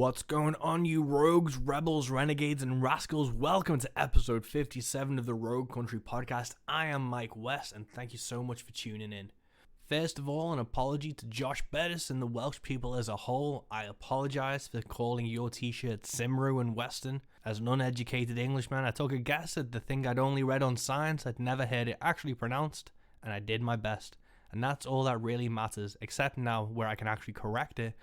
What's going on, you rogues, rebels, renegades, and rascals? Welcome to episode 57 of the Rogue Country podcast. I am Mike West, and thank you so much for tuning in. First of all, an apology to Josh Bettis and the Welsh people as a whole. I apologise for calling your t-shirt Simru and Western. As an uneducated Englishman, I took a guess at the thing I'd only read on science. I'd never heard it actually pronounced, and I did my best. And that's all that really matters, except now where I can actually correct it.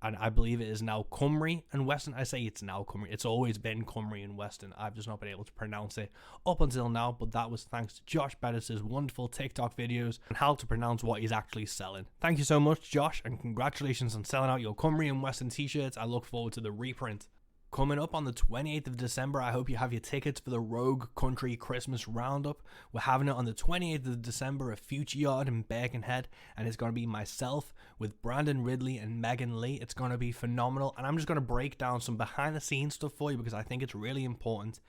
And I believe it is now Cymru and Western. I say it's now Cymru. It's always been Cymru and Western. I've just not been able to pronounce it up until now. But that was thanks to Josh Bettis' wonderful TikTok videos and how to pronounce what he's actually selling. Thank you so much, Josh. And congratulations on selling out your Cymru and Western t-shirts. I look forward to the reprint. Coming up on the 28th of December, I hope you have your tickets for the Rogue Country Christmas Roundup. We're having it on the 28th of December at Future Yard in Birkenhead, and it's going to be myself with Brandon Ridley and Megan Lee. It's going to be phenomenal, and I'm just going to break down some behind-the-scenes stuff for you because I think it's really important.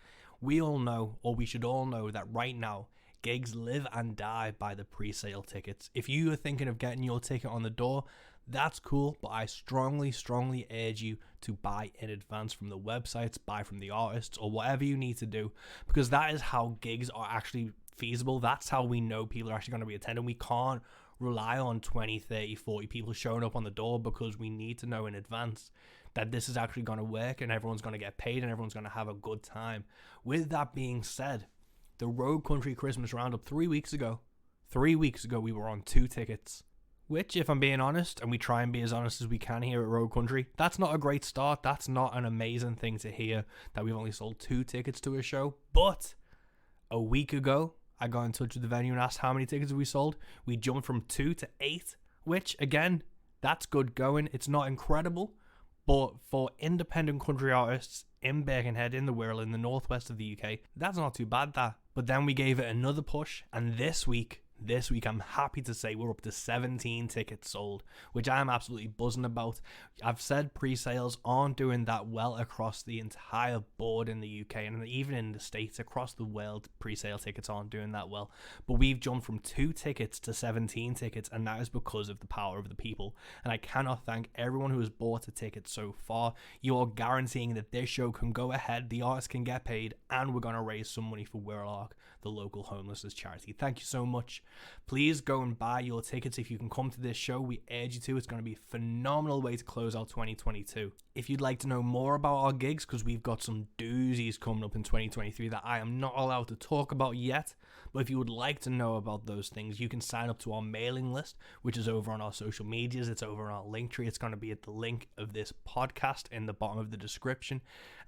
We all know, or we should all know, that right now, gigs live and die by the pre-sale tickets. If you are thinking of getting your ticket on the door, that's cool, but I strongly urge you to buy in advance from the websites, buy from the artists, or whatever you need to do, because that is how gigs are actually feasible. That's how we know people are actually going to be attending. We can't rely on 20, 30, 40 people showing up on the door, because we need to know in advance that this is actually going to work and everyone's going to get paid and everyone's going to have a good time. With that being said, the Rogue Country Christmas Roundup 3 weeks ago, we were on 2 tickets. Which, if I'm being honest, and we try and be as honest as we can here at Rogue Country, that's not a great start. That's not an amazing thing to hear that we've only sold 2 tickets to a show. But a week ago, I got in touch with the venue and asked how many tickets we sold. We jumped from 2 to 8, which, again, that's good going. It's not incredible, but for independent country artists in Birkenhead, in the Wirral, in the northwest of the UK, that's not too bad, that. But then we gave it another push, and this week, I'm happy to say we're up to 17 tickets sold, which I'm absolutely buzzing about. I've said pre-sales aren't doing that well across the entire board in the UK, and even in the States, across the world, pre-sale tickets aren't doing that well. But we've jumped from 2 tickets to 17 tickets, and that is because of the power of the people. And I cannot thank everyone who has bought a ticket so far. You're guaranteeing that this show can go ahead, the artists can get paid, and we're going to raise some money for Wirral Arc, the local homelessness charity. Thank you so much. Please go and buy your tickets if you can come to this show. We urge you to. It's going to be a phenomenal way to close out 2022. If you'd like to know more about our gigs, because we've got some doozies coming up in 2023 that I am not allowed to talk about yet, but if you would like to know about those things, you can sign up to our mailing list, which is over on our social medias. It's over on our link tree. It's going to be at the link of this podcast in the bottom of the description,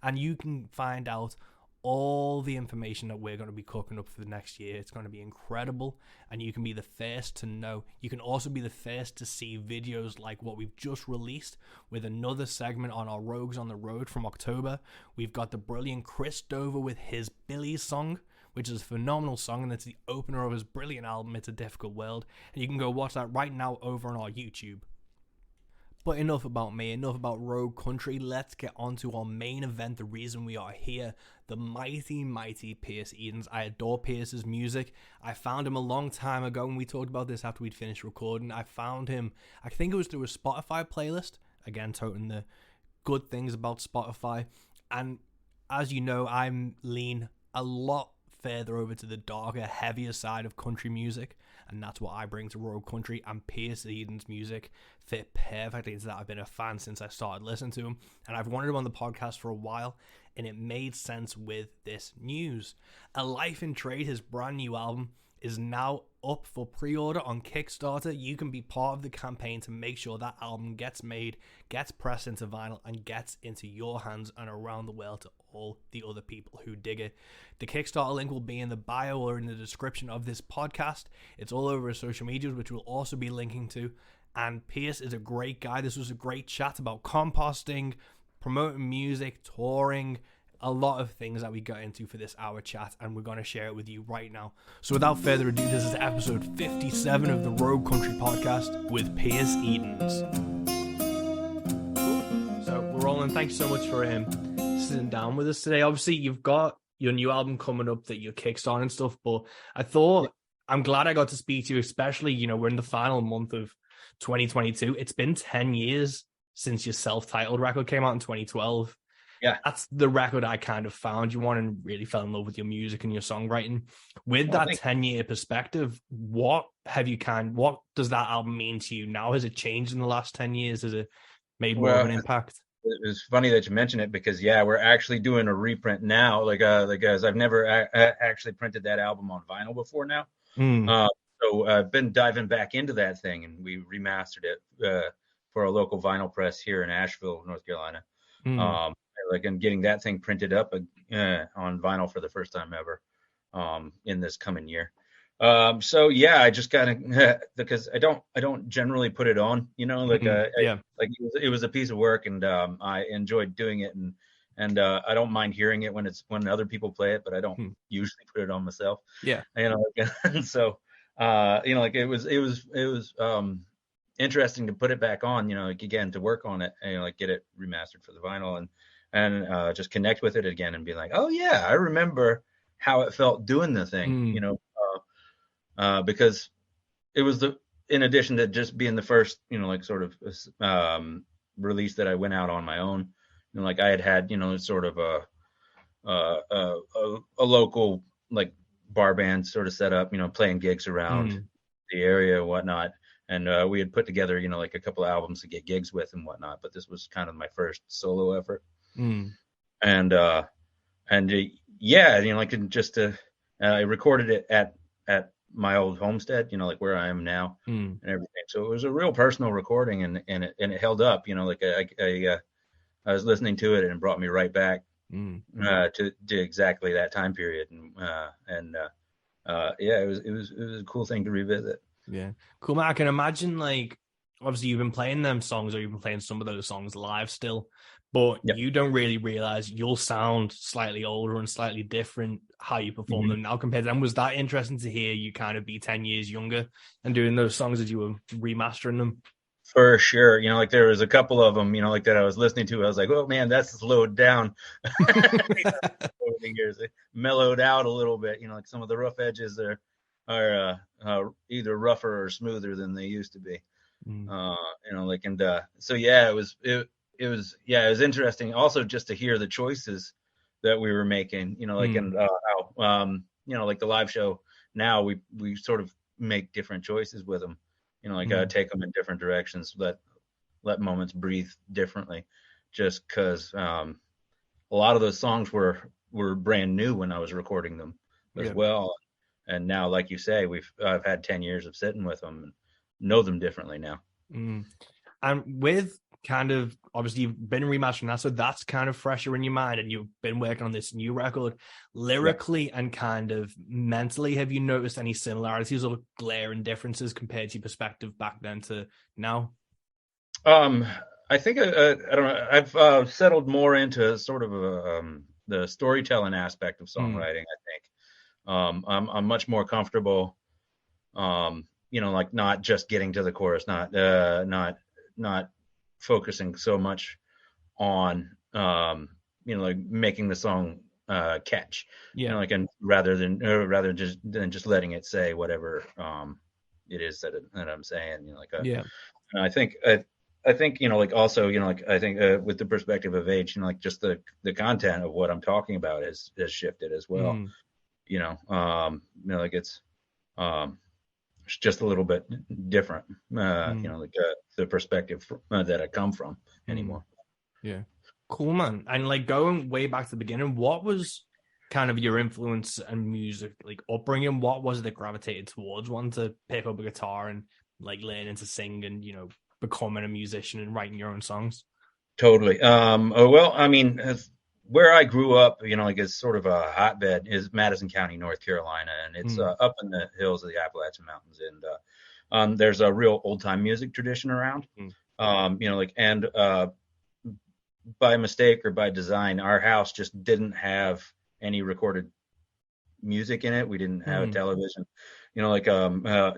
and you can find out all the information that we're going to be cooking up for the next year. It's going to be incredible, and you can be the first to know. You can also be the first to see videos like what we've just released with another segment on our Rogues on the Road from October. We've got the brilliant Chris Dover with his Billy song, which is a phenomenal song, and it's the opener of his brilliant album, It's a Difficult World, and you can go watch that right now over on our YouTube. But enough about me, enough about Rogue Country. Let's get on to our main event, the reason we are here, the mighty Pierce Edens. I adore Pierce's music. I found him a long time ago, and we talked about this after we'd finished recording. I found him, I think it was through a Spotify playlist, again, toting the good things about Spotify. And as you know, I lean a lot further over to the darker, heavier side of country music, and that's what I bring to Rogue Country, and Pierce Eden's music fit perfectly into that. I've been a fan since I started listening to him, and I've wanted him on the podcast for a while, and it made sense with this news. A Life in Trade, his brand new album, is now up for pre-order on Kickstarter. You can be part of the campaign to make sure that album gets made, gets pressed into vinyl, and gets into your hands and around the world to all the other people who dig it. The Kickstarter link will be in the bio or in the description of this podcast. It's all over his social medias, which we'll also be linking to. And Pierce is a great guy. This was a great chat about composting, promoting music, touring, a lot of things that we got into for this hour chat, and we're going to share it with you right now. So without further ado, this is episode 57 of the Rogue Country podcast with Pierce Edens. So we're rolling. Thank you so much for sitting down with us today. Obviously, you've got your new album coming up that you're kickstarting and stuff, but I'm glad I got to speak to you, especially, we're in the final month of 2022. It's been 10 years since your self-titled record came out in 2012. Yeah. That's the record I kind of found you on and really fell in love with your music and your songwriting. With Oh, that thank 10-year perspective, what does that album mean to you now? Has it changed in the last 10 years? Has it made you. more of Well, an impact? it's funny that you mention it because yeah, we're actually doing a reprint now. Like guys, I've never actually printed that album on vinyl before now. Mm, Uh, so I've been diving back into that thing, and we remastered it for a local vinyl press here in Asheville, North Carolina. mm, Um, and getting that thing printed up on vinyl for the first time ever in this coming year. So yeah, I just gotta because I don't generally put it on, yeah. like it was a piece of work, and I enjoyed doing it, and I don't mind hearing it when other people play it, but I don't Mm, usually put it on myself, yeah. and so like it was interesting to put it back on, like again to work on it, and like get it remastered for the vinyl, and just connect with it again and be like, oh yeah, I remember how it felt doing the thing, Mm, because it was in addition to just being the first, like sort of release that I went out on my own, like I had, sort of a local like bar band sort of set up, playing gigs around mm, the area and whatnot. And we had put together, like a couple of albums to get gigs with and whatnot. But this was kind of my first solo effort. mm, And yeah, like just I recorded it at my old homestead, like where I am now mm, and everything. So it was a real personal recording, and it held up, like I was listening to it and it brought me right back mm. to exactly that time period, and yeah, it was a cool thing to revisit. Yeah. Cool, man. I can imagine, like, obviously you've been playing them songs or you've been playing some of those songs live still, but Yep. you don't really realize you'll sound slightly older and slightly different how you perform Mhm. them now compared to them. Was that interesting to hear you kind of be 10 years younger and doing those songs as you were remastering them? For sure. Like there was a couple of them, like that I was listening to. I was like, oh man, that's slowed down over the years. It mellowed out a little bit. Like some of the rough edges are either rougher or smoother than they used to be. Mm, Like, and so yeah, it was interesting also just to hear the choices that we were making. Like, mm, and how like the live show now we sort of make different choices with them. Like mm. take them in different directions, let moments breathe differently, just because a lot of those songs were brand new when I was recording them as Yeah. well. And now, like you say, I've had 10 years of sitting with them and know them differently now. Mm. And with kind of obviously you've been remastering that, so that's kind of fresher in your mind, and you've been working on this new record. Yeah. Lyrically and kind of mentally, have you noticed any similarities or glaring differences compared to your perspective back then to now? Um, I think I don't know. I've settled more into sort of the storytelling aspect of Mm, songwriting. I think I'm much more comfortable. Like not just getting to the chorus, not focusing so much on like making the song catch. yeah. Like, and rather than just letting it say whatever it is that I'm saying. Yeah. And I think like also like I think with the perspective of age, like just the content of what I'm talking about has shifted as well. Mm, Like um, it's just a little bit different. mm, Like the perspective that I come from mm. anymore. Yeah. Cool, man. And like going way back to the beginning, what was kind of your influence and music, like upbringing? What was it that gravitated towards wanting to pick up a guitar and like learning to sing and, becoming a musician and writing your own songs? Totally. Well, I mean, where I grew up, like it's sort of a hotbed is Madison County, North Carolina, and it's Mm, up in the hills of the Appalachian Mountains, and there's a real old time music tradition around. mm, Like, and by mistake or by design, our house just didn't have any recorded music in it. We didn't have a mm, television, like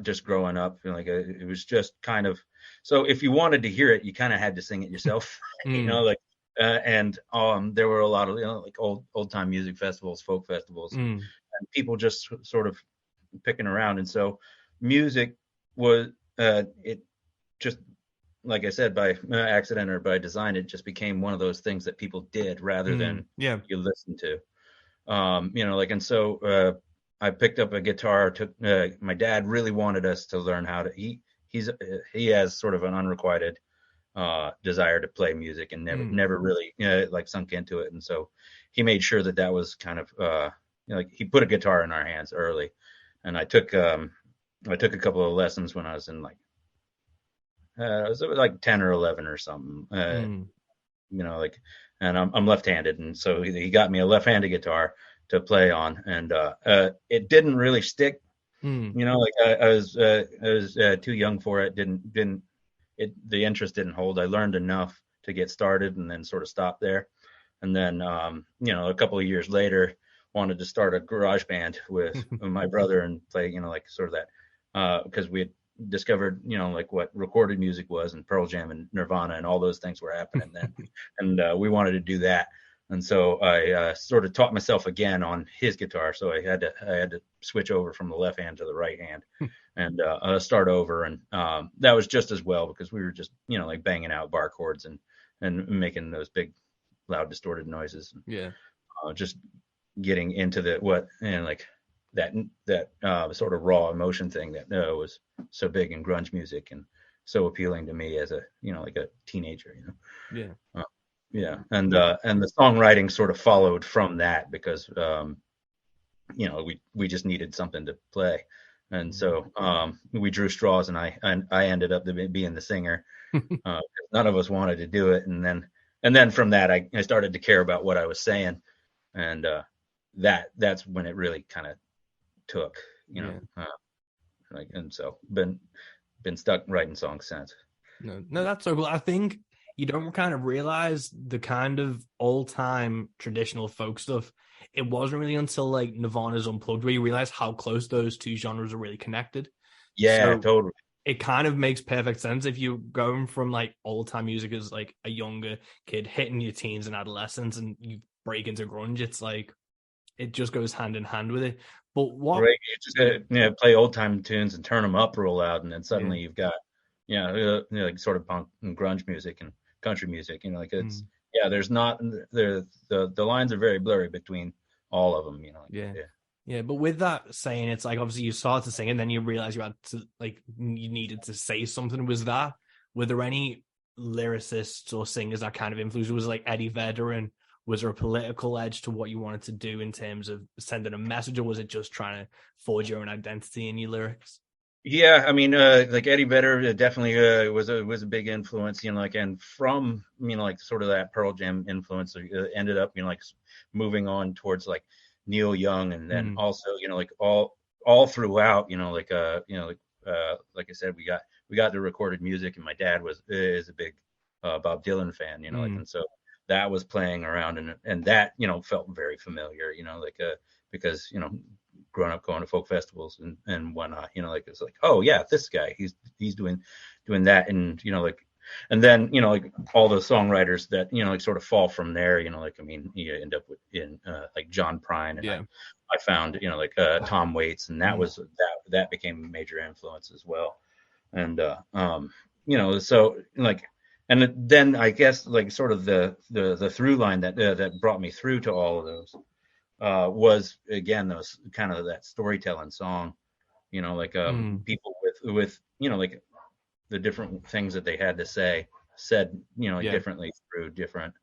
just growing up, it was just kind of, so if you wanted to hear it, you kind of had to sing it yourself, mm, like and there were a lot of like old time music festivals, folk festivals, mm, and people just sort of picking around, and so music was it just like I said, by accident or by design, it just became one of those things that people did rather than Yeah. you listen to. Like, and so I picked up a guitar. Took My dad really wanted us to learn how to. He has sort of an unrequited desire to play music and never really like sunk into it, and so he made sure that that was kind of like he put a guitar in our hands early, and I took a couple of lessons when I was in like it was like 10 or 11 or something. Like, and I'm left-handed, and so he got me a left-handed guitar to play on, and it didn't really stick. Like I was too young for it. Didn't it? The interest didn't hold. I learned enough to get started, and then sort of stopped there. And then, a couple of years later, wanted to start a garage band with my brother and play, like sort of that, because we had discovered, like what recorded music was, and Pearl Jam and Nirvana and all those things were happening then, and we wanted to do that. And so I sort of taught myself again on his guitar. So I had to switch over from the left hand to the right hand and start over. And that was just as well because we were just, like banging out bar chords and making those big, loud, distorted noises. Yeah. Just getting into like that sort of raw emotion thing that was so big in grunge music and so appealing to me as a, like a teenager, Yeah. Yeah, and the songwriting sort of followed from that because we just needed something to play, and so we drew straws, and I ended up being the singer. None of us wanted to do it, and then from that I started to care about what I was saying, and that's when it really kind of took, and so been stuck writing songs since. No, that's so cool. I think you don't kind of realize the kind of old-time traditional folk stuff. It wasn't really until like Nirvana's Unplugged where you realize how close those two genres are really connected. Yeah, So totally. it kind of makes perfect sense if you're going from like old-time music as like a younger kid hitting your teens and adolescence and you break into grunge. It's like it just goes hand in hand with it. But what? Right, you just play old time tunes and turn them up real loud, and then suddenly you've got like sort of punk and grunge music and country music. Like it's there's not the lines are very blurry between all of them. Yeah, but with that saying, it's like obviously you started to sing and then you realize you had to like you needed to say something. Were there any lyricists or singers that kind of influenced? Was it like Eddie Vedder, and was there a political edge to what you wanted to do in terms of sending a message, or was it just trying to forge your own identity in your lyrics? Yeah, I mean, like Eddie Vedder definitely was a big influence, like, and from like sort of that Pearl Jam influence, ended up like moving on towards like Neil Young, and then also like all throughout, like like I said, we got the recorded music, and my dad is a big Bob Dylan fan, like, and so that was playing around, and that felt very familiar, like because growing up going to folk festivals and whatnot, like it's like, oh yeah, this guy, he's doing that, and like, and then like all the songwriters that like sort of fall from there, like, I mean, you end up in like John Prine, and I found like Tom Waits, and that was that became a major influence as well, and so like, and then I guess like sort of the through line that brought me through to all of those was again those kind of that storytelling song, like people with like the different things that they had to say said like differently through different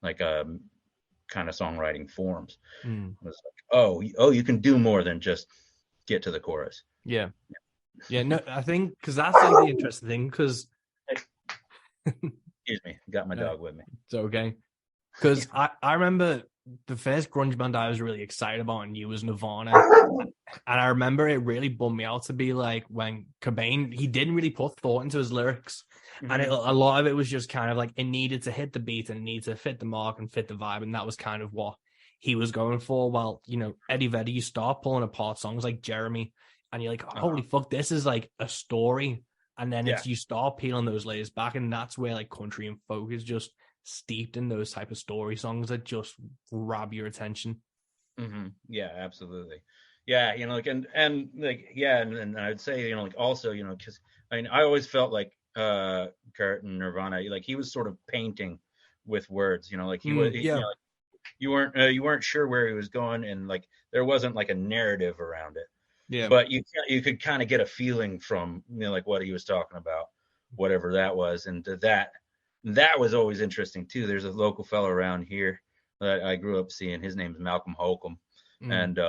like kind of songwriting forms. It was like, oh, you can do more than just get to the chorus. Yeah. No, I think because that's like the interesting thing, because excuse me, got my dog with me. It's okay. Because I remember the first grunge band I was really excited about and knew was Nirvana. And I remember it really bummed me out to be like when Cobain, he didn't really put thought into his lyrics. And a lot of it was just kind of like it needed to hit the beat and it needed to fit the mark and fit the vibe. And that was kind of what he was going for. While, Eddie Vedder, you start pulling apart songs like Jeremy and you're like, holy fuck, this is like a story. And then it's you start peeling those layers back. And that's where like country and folk is just steeped in those type of story songs that just grab your attention. Yeah, absolutely. Yeah, like and like and I'd say like also because I mean I always felt like Kurt and Nirvana, like he was sort of painting with words, like he was, Mm, yeah. like you weren't sure where he was going, and like there wasn't like a narrative around it, Yeah. but you could kind of get a feeling from like what he was talking about, whatever that was, and that was always interesting too. There's a local fellow around here that I grew up seeing. His name's Malcolm Holcomb, Mm, and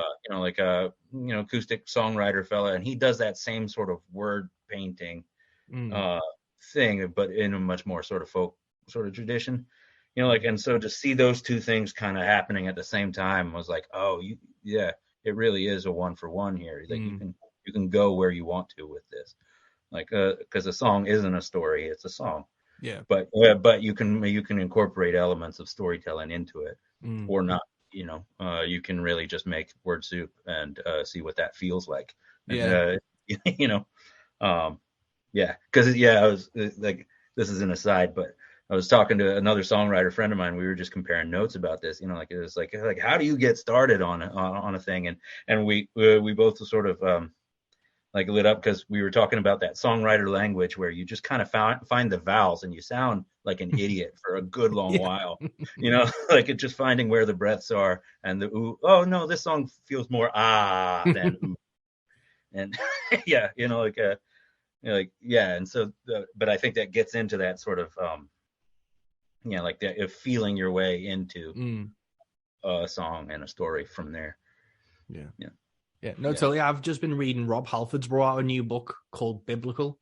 like a acoustic songwriter fella, and he does that same sort of word painting mm, uh thing, but in a much more sort of folk sort of tradition. Like, mm, and so to see those two things kind of happening at the same time was like, oh, yeah, it really is a one for one here. Like mm. you can go where you want to with this, like, because a song isn't a story, it's a song, Yeah. but you can incorporate elements of storytelling into it, Mm, or not. You can really just make word soup and see what that feels like, and yeah. you know, yeah, because I was like, this is an aside, but I was talking to another songwriter friend of mine. We were just comparing notes about this. Like it was like how do you get started on a thing? And we both sort of like lit up because we were talking about that songwriter language where you just kind of find the vowels and you sound like an idiot for a good long Yeah. while. Like it just finding where the breaths are and the ooh. Oh no, this song feels more ah than ooh. And yeah, like yeah, and so but I think that gets into that sort of like that of feeling your way into Mm, a song and a story from there. yeah. Yeah, Yeah, no, yeah, totally. I've just been reading Rob Halford's brought out a new book called Biblical.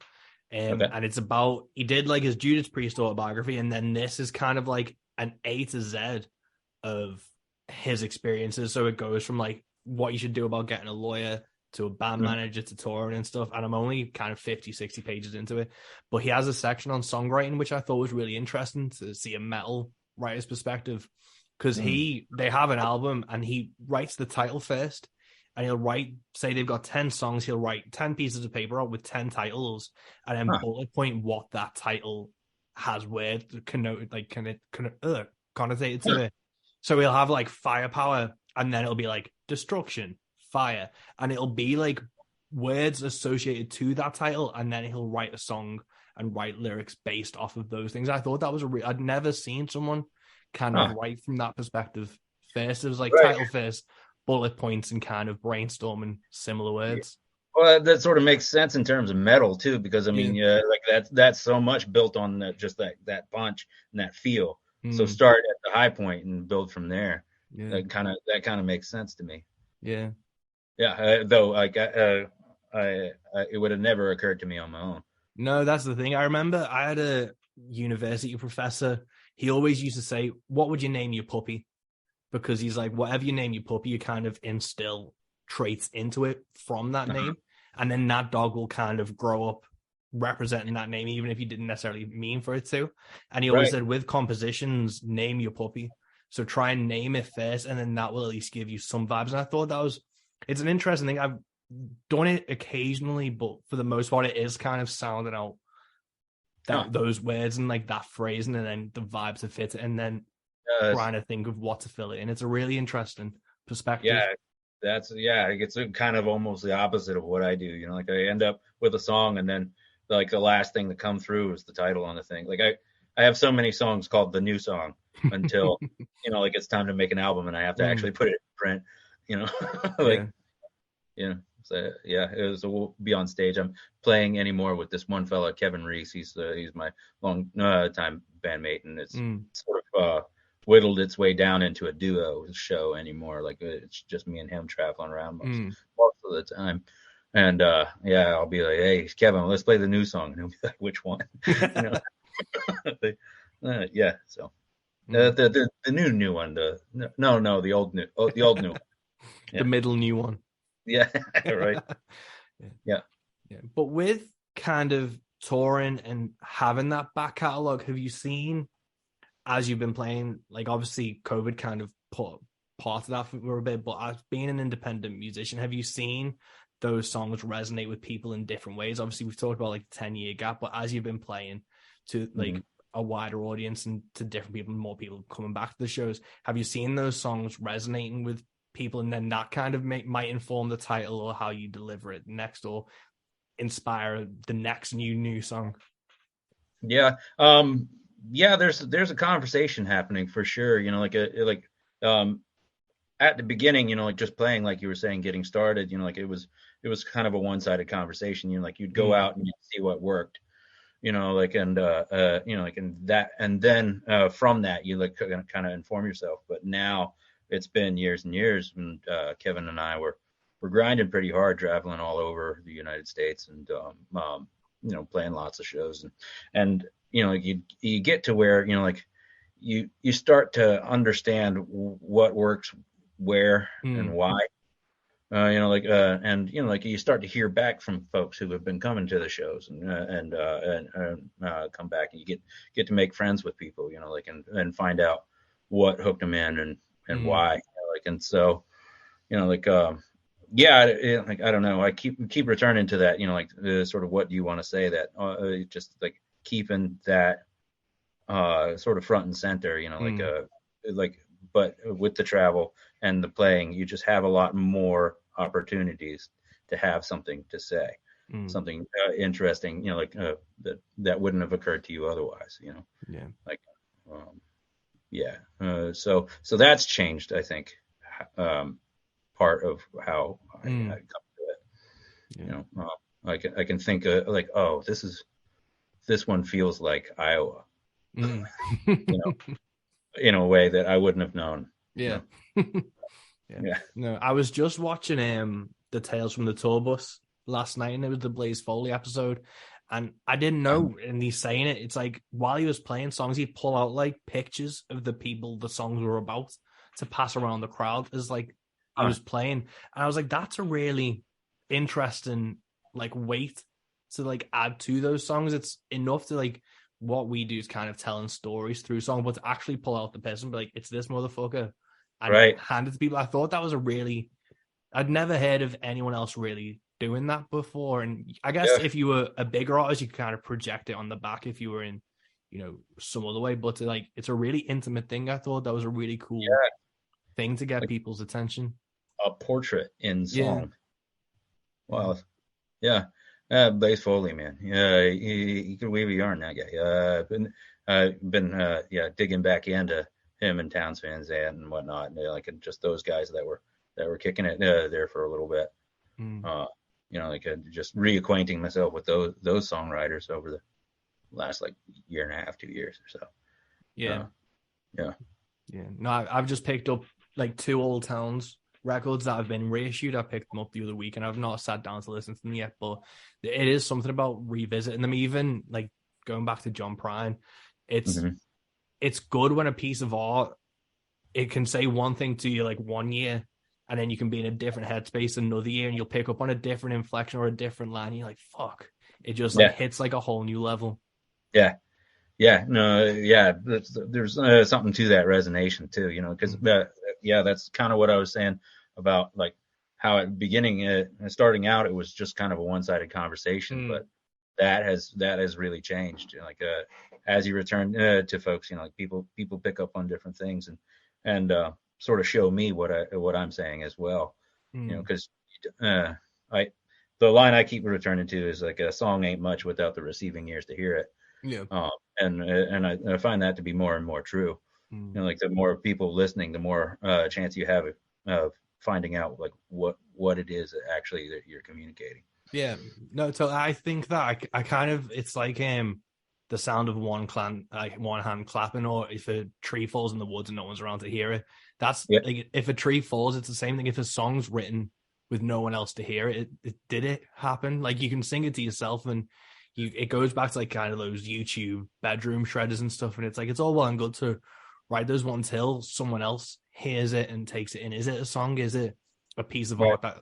okay. And it's about he did like his Judas Priest autobiography, and then this is kind of like an A to Z of his experiences. So it goes from like what you should do about getting a lawyer to a band Mhm. manager to touring and stuff. And I'm only kind of 50, 60 pages into it. But he has a section on songwriting, which I thought was really interesting to see a metal writer's perspective. Because Mm. they have an album and he writes the title first, and he'll write, say they've got 10 songs, he'll write 10 pieces of paper out with 10 titles and then Huh. bullet point what that title has word connoted, like connotated to Huh. it. So he'll have like firepower, and then it'll be like destruction, fire, and it'll be like words associated to that title, and then he'll write a song and write lyrics based off of those things. I thought that was I'd never seen someone kind of Huh. write from that perspective first. It was like Right. title first, bullet points, and kind of brainstorming similar Yeah. words. Well, that sort of makes sense in terms of metal too, because I Yeah. mean, yeah, like that's so much built on just that punch and that feel. So Mm, start at the high point and build from there. yeah. That kind of makes sense to me. Yeah. Yeah, though, like it would have never occurred to me on my own. No, that's the thing. I remember I had a university professor. He always used to say, "What would you name your puppy?" Because he's like, whatever you name your puppy, you kind of instill traits into it from that Uh-huh. name. And then that dog will kind of grow up representing that name, even if you didn't necessarily mean for it to. And he always Right. said, with compositions, name your puppy. So try and name it first, and then that will at least give you some vibes. And I thought it's an interesting thing. I've done it occasionally, but for the most part, it is kind of sounding out Huh. that those words and like that phrasing, and then the vibes to fit it, and then Uh, trying to think of what to fill it in. It's a really interesting yeah, perspective. yeah, it's kind of almost the opposite of what I do. Like I end up with a song, and then like the last thing to come through is the title on the thing. Like I have so many songs called the new song until like it's time to make an album, and I have to Mm, actually put it in print. You know, yeah. like so yeah, it was. We'll be on stage. I'm playing anymore with this one fella, Kevin Reese. He's my long time bandmate, and it's Mm, sort of whittled its way down into a duo show anymore. Like it's just me and him traveling around mm. most of the time. And yeah, I'll be like, hey, Kevin, let's play the new song, and he'll be like, which one? you know, yeah. So Mm. the new one. No, the old new one. The Yeah, middle new one. yeah, right. Yeah. Yeah. Yeah. But with kind of touring and having that back catalog, have you seen as you've been playing, like obviously COVID kind of put part of that for a bit, but as being an independent musician, have you seen those songs resonate with people in different ways? Obviously, we've talked about like the 10-year gap, but as you've been playing to like Mhm. a wider audience and to different people, more people coming back to the shows, have you seen those songs resonating with people, and then that kind of might inform the title or how you deliver it next, or inspire the next new song? Yeah. Yeah, there's a conversation happening for sure, um at the beginning, like just playing, like you were saying, getting started, like it was kind of a one-sided conversation, like you'd go Mm, out and you'd see what worked, and that, and then from that you like kind of inform yourself. But now it's been years and years, and Kevin and I were grinding pretty hard, traveling all over the United States, and playing lots of shows, and like you get to where like you start to understand what works where and mm, why. Like you start to hear back from folks who have been coming to the shows, and come back, and you get to make friends with people, and find out what hooked them in, and mm, why, and so, like, yeah, like, I don't know, I keep returning to that, like, sort of what do you want to say, that just like keeping that sort of front and center, mm, like, but with the travel and the playing, you just have a lot more opportunities to have something to say, mm. something interesting, that wouldn't have occurred to you otherwise, Yeah. like, um, yeah. So that's changed, I think, um, part of how I Mm, come to it. yeah. I can think like, oh, this one feels like Iowa, Mm. you know, in a way that I wouldn't have known, you Yeah. know. Yeah. Yeah. No, I was just watching the Tales from the Tour Bus last night, and it was the Blaze Foley episode. And I didn't know, and he's saying it, it's like while he was playing songs, he'd pull out like pictures of the people the songs were about to pass around the crowd as like he Huh. was playing. And I was like, that's a really interesting like weight to like add to those songs. It's enough to like what we do is kind of telling stories through song, but to actually pull out the person, but like it's this motherfucker and Right. hand it to people. I thought that was a really, I'd never heard of anyone else really doing that before. And I guess Yeah. if you were a bigger artist, you could kind of project it on the back if you were in, some other way. But like, it's a really intimate thing. I thought that was a really cool Yeah. thing to get Like people's attention. a portrait in Yeah. song. Yeah. Wow. Yeah. Blaze Foley, man. Yeah, he could weave a yarn, that guy. Been yeah, digging back into him and Towns Van Zandt and whatnot, and like, and just those guys that were kicking it there for a little bit. Mm. Uh, like, just reacquainting myself with those songwriters over the last, like, year and a half, 2 years or so. Yeah. Yeah. Yeah. No, I've just picked up like two Old Towns records that have been reissued. I picked them up the other week and I've not sat down to listen to them yet, but it is something about revisiting them, even like going back to John Prine. It's Hmm. it's good when a piece of art, it can say one thing to you like one year, and then you can be in a different headspace another year and you'll pick up on a different inflection or a different line. You're like, fuck. It just like Yeah. hits like a whole new level. Yeah. Yeah, no, yeah, there's something to that resonation too, because Mm. yeah, that's kind of what I was saying about, like, how at the beginning, starting out, it was just kind of a one-sided conversation, Mm. but that has really changed. Like, as you return to folks, like, people pick up on different things, and sort of show me what I'm saying as well, Mm. because I the line I keep returning to is, like, a song ain't much without the receiving ears to hear it. Yeah. Um, and I find that to be more and more true. Mm. Like, the more people listening, the more chance you have of finding out, like, what it is actually that you're communicating. Yeah, no. So I think that I kind of, it's like the sound of like one hand clapping, or if a tree falls in the woods and no one's around to hear it. That's Yeah, like if a tree falls, it's the same thing. If a song's written with no one else to hear it, it did it happen? Like you can sing it to yourself, and it goes back to like kind of those YouTube bedroom shredders and stuff. And it's like it's all well and good to write those ones till someone else hears it and takes it in. Is it a song? Is it a piece of right, art that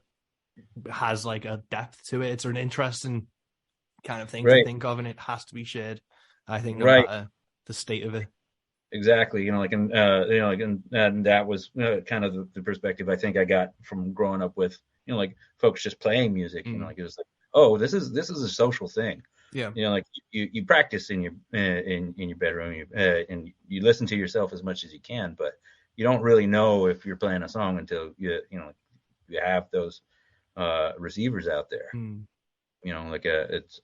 has like a depth to it? It's an interesting kind of thing to right, think of, and it has to be shared. I think no right. matter the state of it. Exactly. Like, and that was kind of the perspective I think I got from growing up with, like, folks just playing music. Mm. Like, it was like, oh, this is a social thing. Yeah. Like, you practice in your in your bedroom, and you listen to yourself as much as you can, but you don't really know if you're playing a song until you have those receivers out there. Mm. Like, it's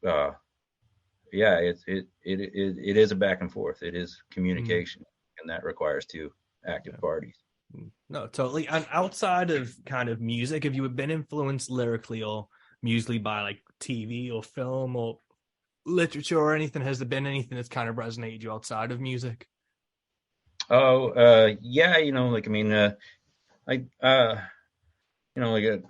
yeah, it is a back and forth. It is Mm, communication, and that requires two active yeah. parties. No, totally. And outside of kind of music, have you been influenced lyrically or musically by like TV or film or literature or anything? Has there been anything that's kind of resonated you outside of music? Oh, yeah, like I mean, I like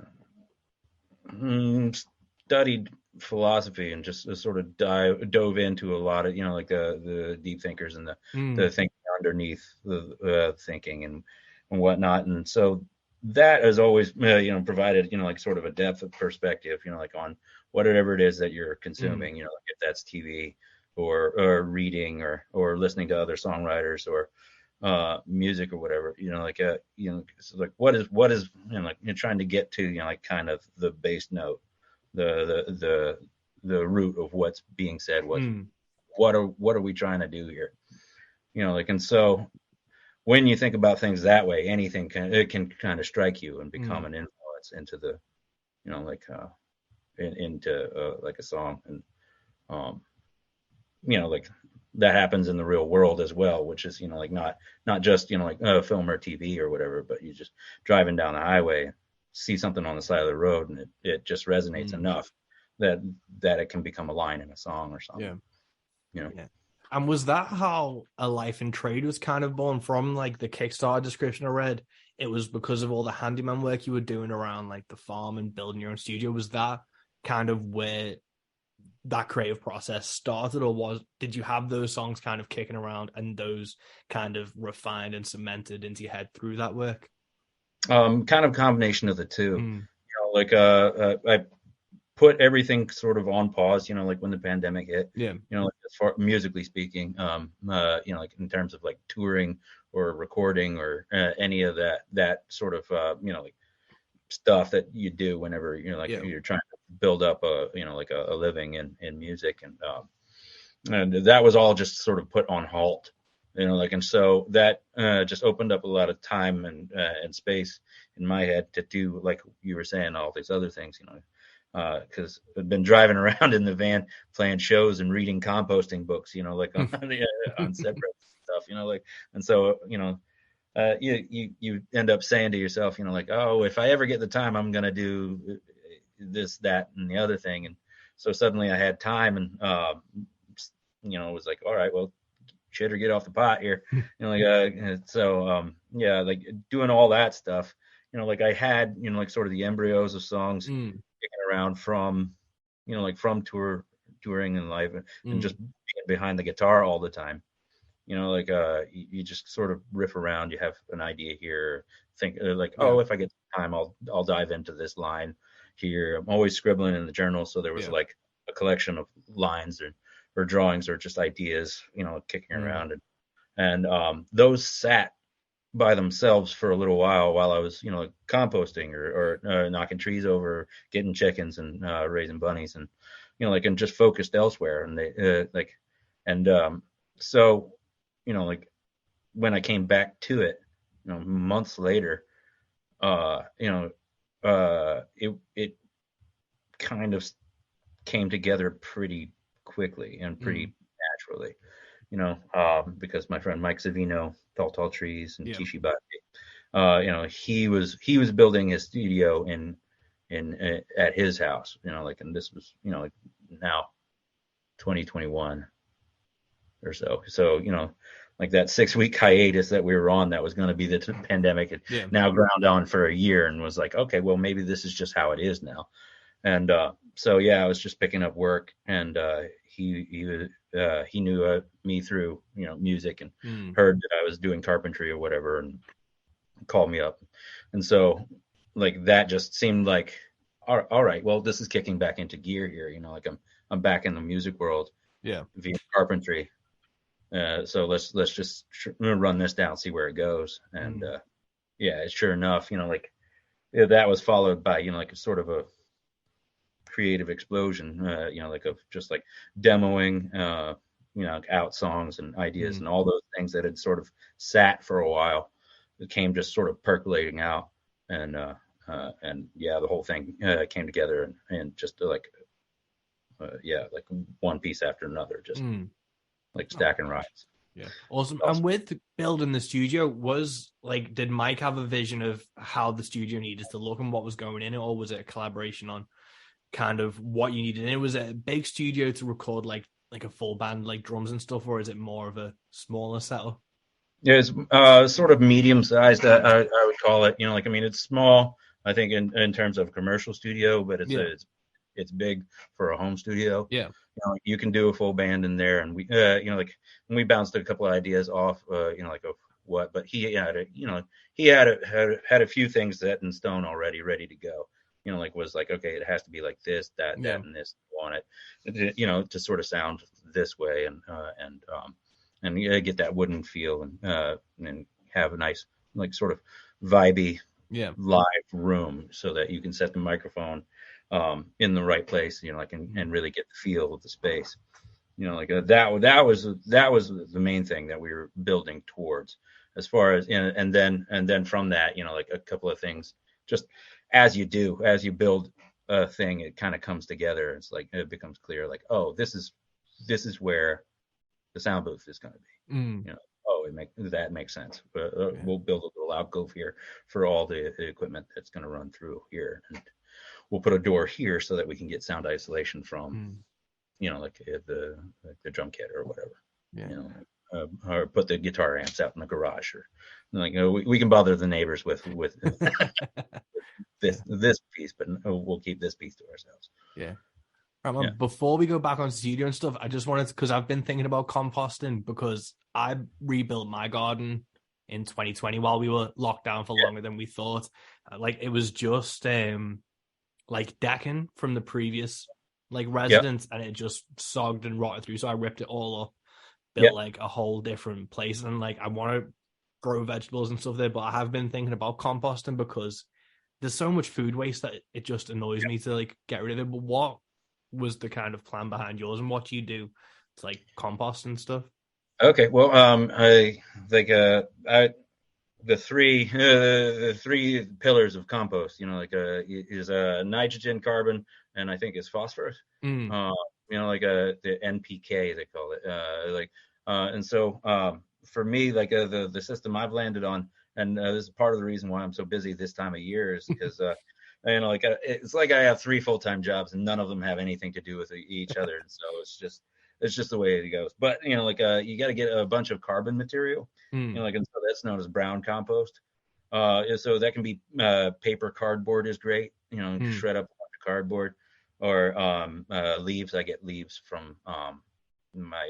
studied philosophy and just sort of dove into a lot of like the deep thinkers and the Mm, thinking underneath the thinking and whatnot, and so that has always provided like sort of a depth of perspective like on whatever it is that you're mm, consuming, like if that's TV or reading or listening to other songwriters or music or whatever, so like what is like you're trying to get to, like kind of the bass note, the root of what's being said. mm, What are we trying to do here, like, and so when you think about things that way, anything can kind of strike you and become mm. an influence into the like into like a song. And um like that happens in the real world as well, which is like not just like film or TV or whatever, but you just driving down the highway, see something on the side of the road, and it just resonates Mm, enough that that it can become a line in a song or yeah, something. yeah. And was that how A Life in Trade was kind of born from? Like the Kickstarter description I read, it was because of all the handyman work you were doing around like the farm and building your own studio. Was that kind of where that creative process started, or did you have those songs kind of kicking around and those kind of refined and cemented into your head through that work? Kind of combination of the two. Mm, Like I put everything sort of on pause, like when the pandemic hit, yeah, like as far musically speaking, like in terms of like touring or recording or any of that sort of, like stuff that you do whenever, like yeah, you're trying to build up like a living in music. And that was all just sort of put on halt, like, and so that just opened up a lot of time and space in my head to do, like you were saying, all these other things, because I've been driving around in the van playing shows and reading composting books, like on separate stuff, like, and so you end up saying to yourself, like, oh, if I ever get the time, I'm gonna do this, that, and the other thing, and so suddenly I had time, and it was like, all right, well, shit or get off the pot here, like, so yeah, like doing all that stuff, like I had, like sort of the embryos of songs mm, kicking around from, like from touring and live and mm, just being behind the guitar all the time. Like you just sort of riff around. You have an idea here, think like, yeah, oh, if I get time, I'll dive into this line here. I'm always scribbling in the journal, so there was yeah, like a collection of lines or drawings or just ideas, kicking mm, around, and those sat by themselves for a little while I was, like composting or knocking trees over, getting chickens and raising bunnies, and like, and just focused elsewhere. And they like, and so like when I came back to it, months later, it kind of came together pretty quickly and mm, pretty naturally, because my friend Mike Savino, Tall Trees, and yeah, Kishi Bate, he was building his studio in at his house, like, and this was, like now 2021 or so. So, like that 6 week hiatus that we were on, that was going to be the pandemic, and yeah, now ground on for a year, and was like, okay, well, maybe this is just how it is now. And so, yeah, I was just picking up work, and he knew me through, music, and mm, heard that I was doing carpentry or whatever, and called me up. And so, like, that just seemed like, all right, well, this is kicking back into gear here, like I'm back in the music world yeah, via carpentry. So let's just run this down, see where it goes. And mm, yeah, sure enough, like, yeah, that was followed by, like a sort of a creative explosion, like of just like demoing, out songs and ideas mm, and all those things that had sort of sat for a while. It came just sort of percolating out, and yeah, the whole thing came together, and just like like one piece after another, just Mm. like Oh, stacking rides. yeah. Awesome. And Awesome. with building the studio, was like, did Mike have a vision of how the studio needed to look and what was going in it, or was it a collaboration on kind of what you needed? And it was a big studio to record like a full band, like drums and stuff, or is it more of a smaller setup? Yeah, it's sort of medium sized. I would call it. Like I mean, it's small. I think in terms of commercial studio, but Yeah. it's big for a home studio. Yeah. Like you can do a full band in there, and we like when we bounced a couple of ideas off, like of what, but he had it. He had a few things set in stone already, ready to go. Like was like, okay, it has to be like this, that, Yeah. and this. On it, to sort of sound this way, and get that wooden feel, and have a nice, like, sort of vibey Yeah. live room so that you can set the microphone in the right place, like, and really get the feel of the space. Like that was the main thing that we were building towards, as far as, and then from that, like a couple of things, just as you build a thing, it kind of comes together. It's like it becomes clear, like, oh, this is where the sound booth is going to be. Mm. Oh, that makes sense. Yeah. We'll build a little alcove here for all the equipment that's going to run through here, and we'll put a door here so that we can get sound isolation from, Mm. like the drum kit or whatever. Yeah. Or put the guitar amps out in the garage, or like, we can bother the neighbors with this piece, but we'll keep this piece to ourselves. Yeah. Yeah. Before we go back on studio and stuff, I just wanted to, because I've been thinking about composting, because I rebuilt my garden in 2020 while we were locked down for longer than we thought. Like it was just like decking from the previous like residents, and it just sogged and rotted through. So I ripped it all up, built like a whole different place, and like I want to grow vegetables and stuff there. But I have been thinking about composting because there's so much food waste that it just annoys me to like get rid of it. But what was the kind of plan behind yours, and what do you do to like compost and stuff? Okay, well, I think the three pillars of compost, like is nitrogen, carbon, and I think is phosphorus. Mm. Like the NPK they call it. And so for me, like the system I've landed on, and this is part of the reason why I'm so busy this time of year, is because like it's like I have 3 full-time jobs and none of them have anything to do with each other, and so it's just the way it goes. But like you got to get a bunch of carbon material, Mm. like, and so that's known as brown compost. So that can be paper, cardboard is great. Mm. Shred up a bunch of cardboard, or leaves. I get leaves from my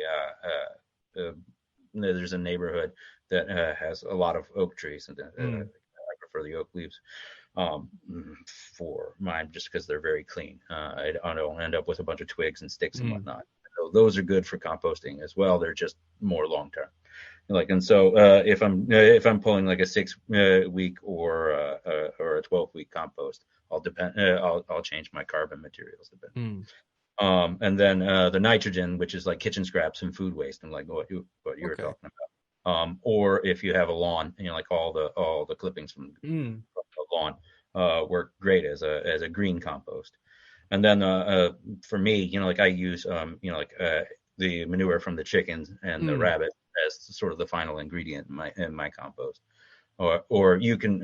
there's a neighborhood that has a lot of oak trees, and I prefer the oak leaves for mine, just because they're very clean. I don't end up with a bunch of twigs and sticks and whatnot. So those are good for composting as well. They're just more long term. Like, and so if I'm pulling like a 6 week or a 12-week compost, I'll change my carbon materials a bit. Mm. And then the nitrogen, which is like kitchen scraps and food waste, and like what you were Okay. talking about. Or if you have a lawn, like all the clippings from Mm. the lawn work great as a green compost. And then for me, like I use like the manure from the chickens and the rabbit as sort of the final ingredient in my compost. Or you can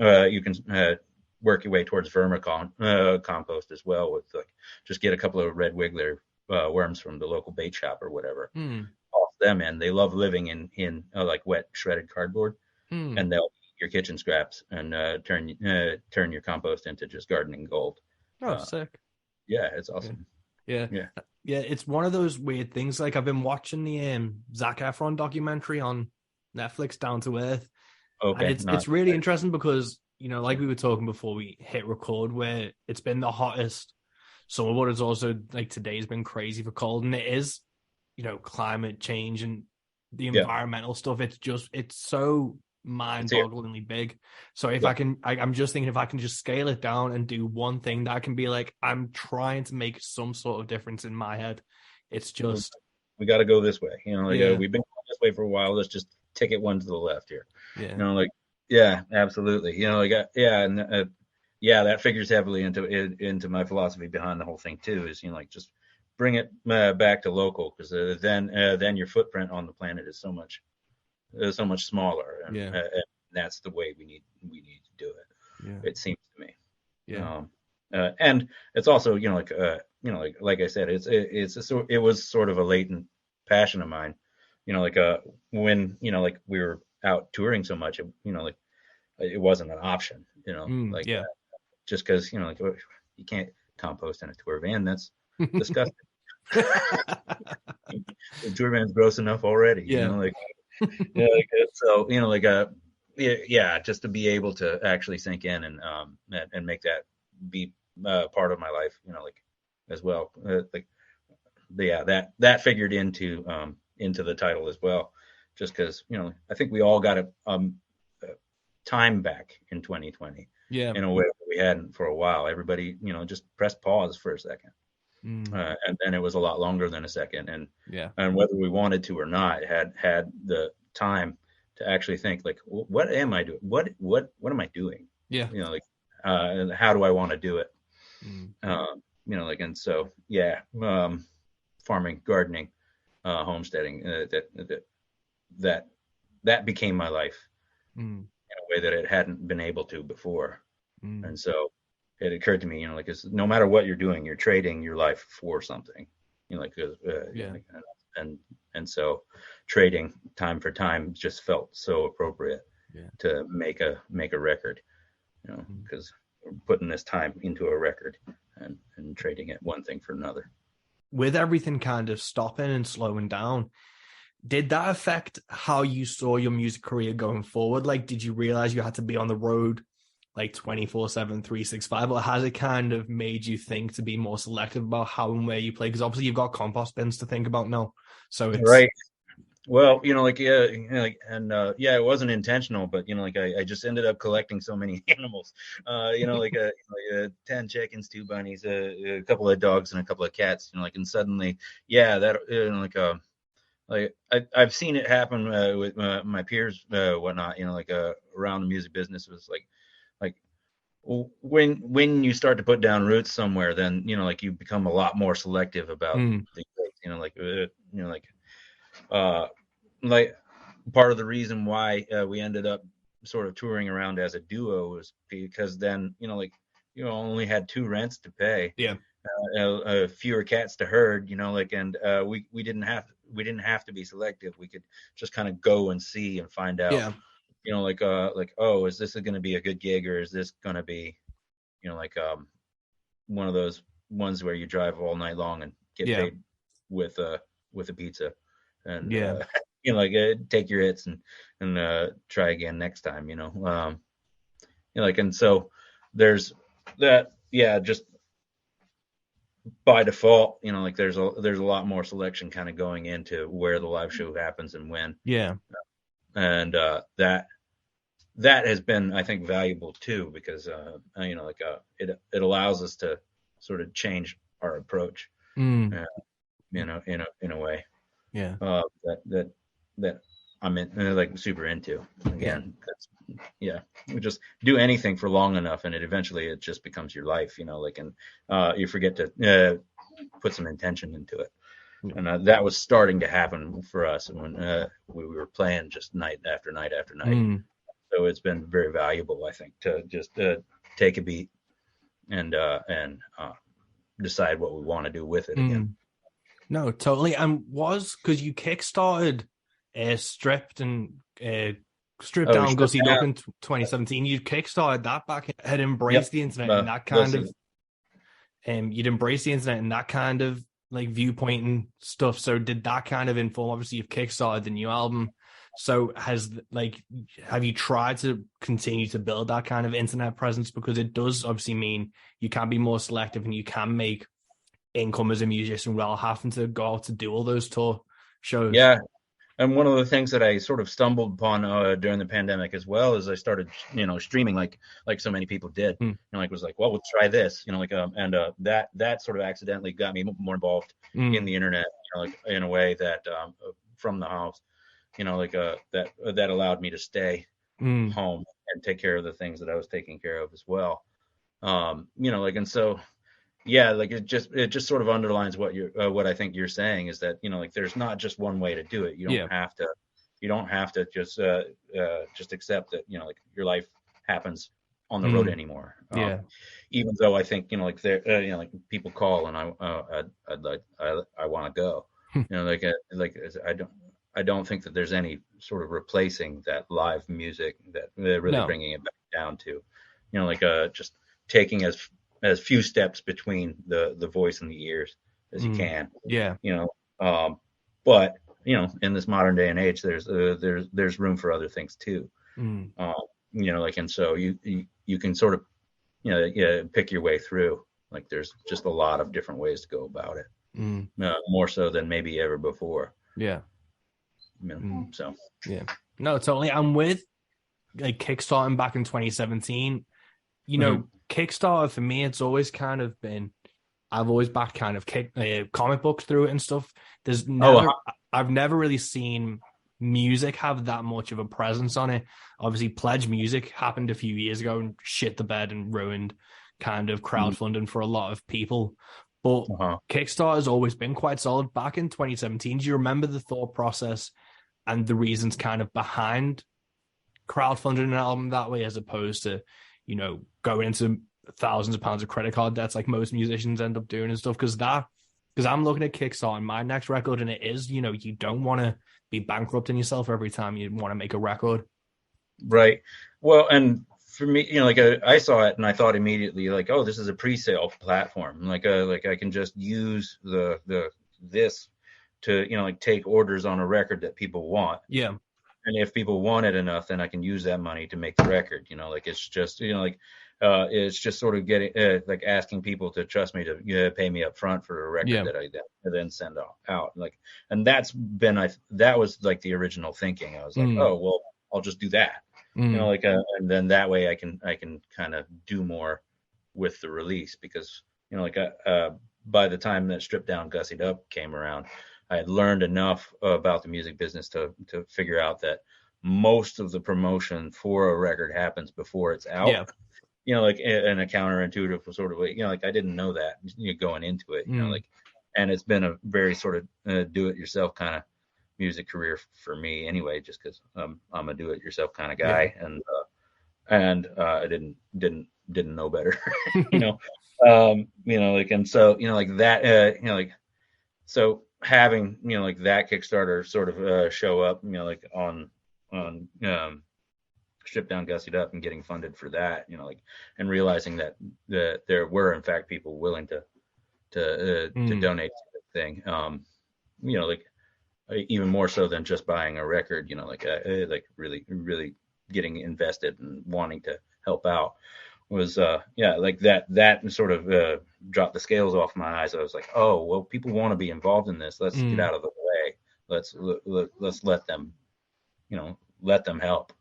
work your way towards compost as well, with like just get a couple of red wiggler worms from the local bait shop or whatever. Mm. Off them in. They love living in like wet shredded cardboard, Mm. and they'll eat your kitchen scraps and turn your compost into just gardening gold. Oh, sick. Yeah, it's Yeah. awesome. Yeah. Yeah. Yeah, it's one of those weird things. Like I've been watching the Zac Efron documentary on Netflix, Down to Earth, and Okay. it's really interesting because like we were talking before we hit record, where it's been the hottest summer, but it's also like today's been crazy for cold, and it is climate change and the Yeah. environmental stuff. It's so It's here. mind-bogglingly big. So if Yeah. I'm just thinking if I can just scale it down and do one thing that can be like, I'm trying to make some sort of difference in my head. It's just, We got to go this way. Like yeah, we've been going this way for a while. Let's just take it one to the left here. yeah, Like, yeah, absolutely. Like, yeah, and yeah, that figures heavily into my philosophy behind the whole thing too. Is like just bring it back to local, because then your footprint on the planet is so much smaller, and that's the way we need to do it. Yeah. It seems to me. Yeah. And it's also, like I said, it was sort of a latent passion of mine, when, like we were out touring so much, like it wasn't an option, Yeah. just because, like you can't compost in a tour van. That's disgusting. The tour van's gross enough already, Yeah. So, just to be able to actually sink in and make that be part of my life, as well. That figured into the title as well, just because, I think we all got a time back in 2020 Yeah. in a way that we hadn't for a while. Everybody, just pressed pause for a second. And then it was a lot longer than a second, and whether we wanted to or not, had the time to actually think, like, what am I doing? What am I doing? Yeah. And how do I want to do it? And so farming, gardening, homesteading, that became my life in a way that it hadn't been able to before. And so it occurred to me, no matter what you're doing, you're trading your life for something, and so trading time for time just felt so appropriate to make a record, because we're putting this time into a record and trading it one thing for another. With everything kind of stopping and slowing down, did that affect how you saw your music career going forward? Like, did you realize you had to be on the road like 24/7, 365, or has it kind of made you think to be more selective about how and where you play? Because obviously you've got compost bins to think about now. So it's right. Well, it wasn't intentional, but I just ended up collecting so many animals, 10 chickens, 2 bunnies, a couple of dogs, and a couple of cats, and suddenly, I've seen it happen with my peers, whatnot, around the music business. Was like when you start to put down roots somewhere, then you become a lot more selective about the part of the reason why we ended up sort of touring around as a duo was because then you only had 2 rents to pay, fewer cats to herd, and we didn't have to be selective. We could just kind of go and see and find out, oh, is this going to be a good gig, or is this going to be one of those ones where you drive all night long and get paid with a pizza, and take your hits and try again next time, and so there's that, just by default, there's a lot more selection kind of going into where the live show happens and when. And that has been, I think, valuable too, because it allows us to sort of change our approach, in a way, that I'm super into. Again, we just do anything for long enough, and it just becomes your life, and you forget to put some intention into it. And that was starting to happen for us when we were playing just night after night after night. So it's been very valuable, I think, to just take a beat and decide what we want to do with it again. No, totally. And because you kickstarted Stripped and Stripped Down, Gussied Up in 2017, you kickstarted that back, had embraced the internet and that kind of, you'd embraced the internet and that kind of like viewpoint and stuff. So did that kind of inform, obviously you've kickstarted the new album. So have you tried to continue to build that kind of internet presence? Because it does obviously mean you can be more selective and you can make income as a musician while having to go out to do all those tour shows. Yeah. And one of the things that I sort of stumbled upon during the pandemic as well is I started, streaming like so many people did. Was like, well, we'll try this, and that sort of accidentally got me more involved in the internet, in a way that from the house, that allowed me to stay home and take care of the things that I was taking care of as well. And so yeah, like it just sort of underlines what I think you're saying is that, like there's not just one way to do it. Yeah. You don't have to just accept that, like your life happens on the road Mm. anymore. Yeah. Even though I think, like there, like people call and I want to go, I don't think that there's any sort of replacing that live music, that really No. bringing it back down to, just taking as few steps between the voice and the ears as you Mm. can, Yeah. you know. But in this modern day and age, there's room for other things too. Mm. Um, and so you can sort of yeah, pick your way through. Like there's just a lot of different ways to go about it, Mm. more so than maybe ever before. Yeah. Mm. So. Yeah. No, totally. I'm with like Kickstarting back in 2017. Mhm. Kickstarter for me, it's always kind of been, I've always backed kind of comic books through it and stuff. Oh, I've never really seen music have that much of a presence on it. Obviously, Pledge Music happened a few years ago and shit the bed and ruined kind of crowdfunding for a lot of people. But uh-huh. Kickstarter has always been quite solid. Back in 2017, do you remember the thought process and the reasons kind of behind crowdfunding an album that way, as opposed to, going into thousands of pounds of credit card debts like most musicians end up doing and stuff? Because I'm looking at Kickstarter on my next record, and it is, you don't want to be bankrupting yourself every time you want to make a record. Right. Well, and for me, like I saw it and I thought immediately, like, oh, this is a pre-sale platform. Like I can just use the this to, like take orders on a record that people want. Yeah. And if people want it enough, then I can use that money to make the record. Like it's just, it's just sort of getting like asking people to trust me to pay me up front for a record Yeah. that I then send out. Like, and that was like the original thinking. I was like, Mm. oh well, I'll just do that. Mm. And then that way I can kind of do more with the release because by the time that Stripped Down Gussied Up came around, I had learned enough about the music business to figure out that most of the promotion for a record happens before it's out. Yeah. Like in a counterintuitive sort of way. Like I didn't know that going into it. Mm. Like, and it's been a very sort of do-it-yourself kind of music career for me anyway, just because I'm a do-it-yourself kind of Yeah. guy, and I didn't know better, you know. Like, and so like that, like so having like that Kickstarter sort of show up, like on Stripped Down Gussied Up and getting funded for that, like, and realizing that there were in fact people willing to Mm. donate to the thing, like even more so than just buying a record, like really getting invested and wanting to help out was yeah, like that sort of dropped the scales off my eyes. I was like, oh well, people want to be involved in this. Let's get Mm. out of the way. Let's let them, let them help.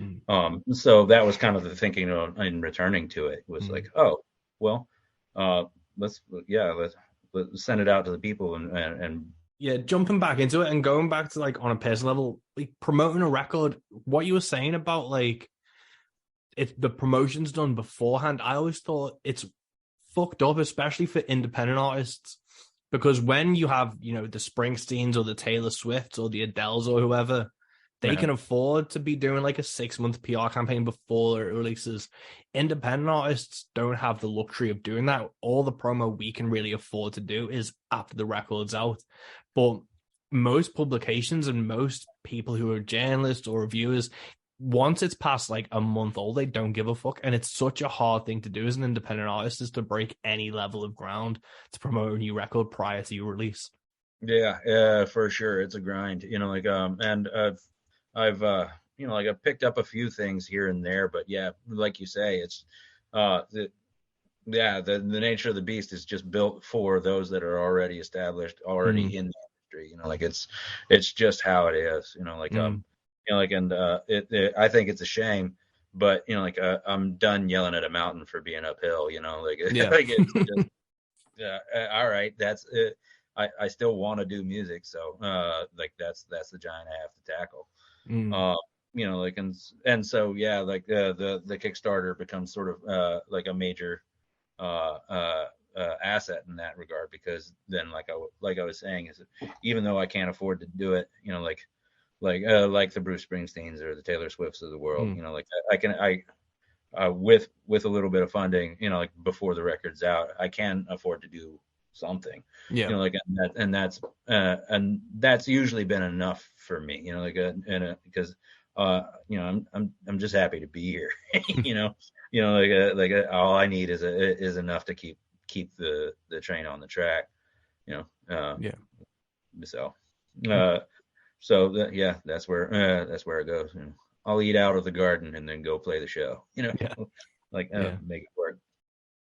Mm. So that was kind of the thinking in returning to it was Mm. like, oh well, uh let's yeah let's send it out to the people and Yeah, jumping back into it and going back to like on a personal level, like promoting a record, what you were saying about like if the promotion's done beforehand, I always thought it's fucked up, especially for independent artists, because when you have, the Springsteens or the Taylor Swifts or the Adeles or whoever, they uh, can afford to be doing like a 6-month PR campaign before it releases. Independent artists don't have the luxury of doing that. All the promo we can really afford to do is after the record's out. But most publications and most people who are journalists or reviewers, once it's past like a month old, they don't give a fuck. And it's such a hard thing to do as an independent artist, is to break any level of ground to promote a new record prior to your release. yeah, for sure, it's a grind, like and I've like I've picked up a few things here and there, but yeah, like you say, it's the yeah, the nature of the beast is just built for those that are already established, Mm. already in the industry. Like it's just how it is. Like Mm. like, and I think it's a shame, but like I'm done yelling at a mountain for being uphill. Like Yeah. like it's just all right. That's it. I still want to do music, so like that's the giant I have to tackle. Mm. Uh, like and so yeah, like the Kickstarter becomes sort of like a major uh, uh, asset in that regard, because then like I was saying, is that even though I can't afford to do it, like the Bruce Springsteens or the Taylor Swifts of the world, Mm. like I with a little bit of funding, like before the record's out, I can afford to do something, Yeah. like and that's usually been enough for me, because I'm just happy to be here, all I need is enough to keep the train on the track, you know. Yeah. So Mm. uh yeah, that's where it goes. I'll eat out of the garden and then go play the show, Yeah. like Yeah. make it work.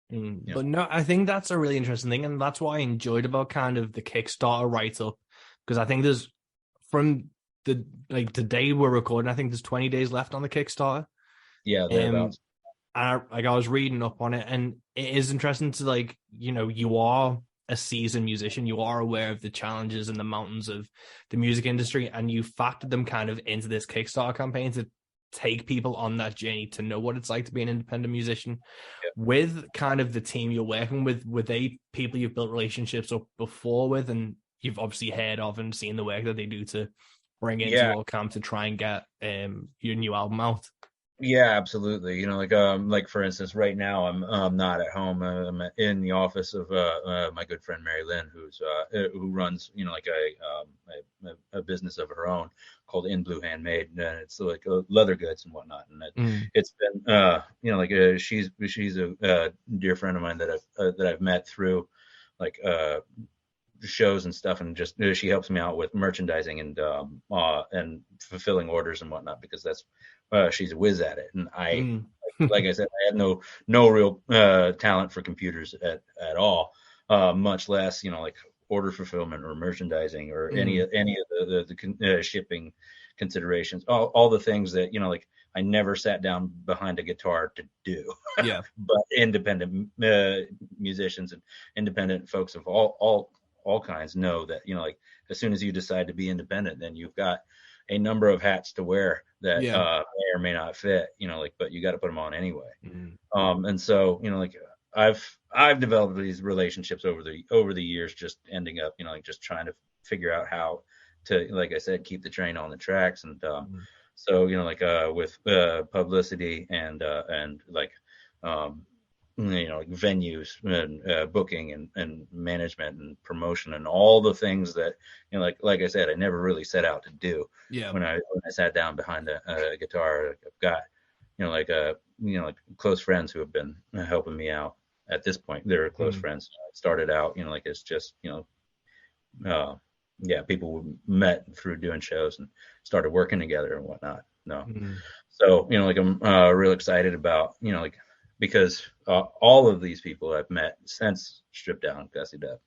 But no, I think that's a really interesting thing, and that's what I enjoyed about kind of the Kickstarter write up, because I think there's from the day we're recording, I think there's 20 days left on the Kickstarter. Yeah, Um, thereabouts. and I was reading up on it, and it is interesting to you are a seasoned musician, you are aware of the challenges and the mountains of the music industry, and you factored them kind of into this Kickstarter campaign to take people on that journey to know what it's like to be an independent musician. With kind of the team you're working with, were they people you've built relationships up before with, and you've obviously heard of and seen the work that they do to bring it into Yeah, your camp to try and get your new album out? yeah, absolutely. Like for instance, right now I'm not at home. I'm in the office of my good friend Mary Lynn, who runs like a business of her own called In Blue Handmade, and it's like leather goods and whatnot. And Mm. it's been she's a dear friend of mine that I've met through like shows and stuff, and just she helps me out with merchandising and fulfilling orders and whatnot, because that's she's a whiz at it, and I Mm. like I said, I had no real talent for computers at all, much less like order fulfillment or merchandising or any Mm. of the shipping considerations, all the things that like I never sat down behind a guitar to do. Yeah. But independent musicians and independent folks of all kinds know that like as soon as you decide to be independent, then you've got a number of hats to wear that Yeah. may or may not fit, but you got to put them on anyway. Mm. And so like I've developed these relationships over the years, just ending up like just trying to figure out how to, like I said, keep the train on the tracks. And Mm. so like with publicity and like like venues and booking and management and promotion and all the things that like I said, I never really set out to do. Yeah. When I sat down behind a guitar, I've got like close friends who have been helping me out. At this point, they're close Mm. friends. It started out like it's just uh, yeah, people we met through doing shows and started working together and whatnot. No, Mm. so like I'm real excited about like, because all of these people I've met since Stripped Down Gussie Death,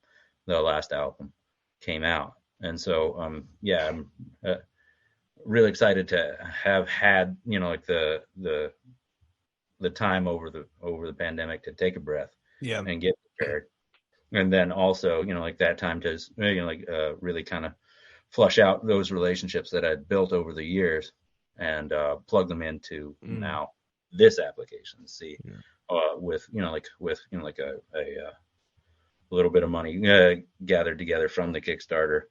the last album, came out, and so yeah, I'm really excited to have had like the time over the pandemic to take a breath Yeah. and get prepared, and then also like that time to really kind of flush out those relationships that I'd built over the years and plug them into Mm. now this application. See, Yeah. with like a little bit of money gathered together from the Kickstarter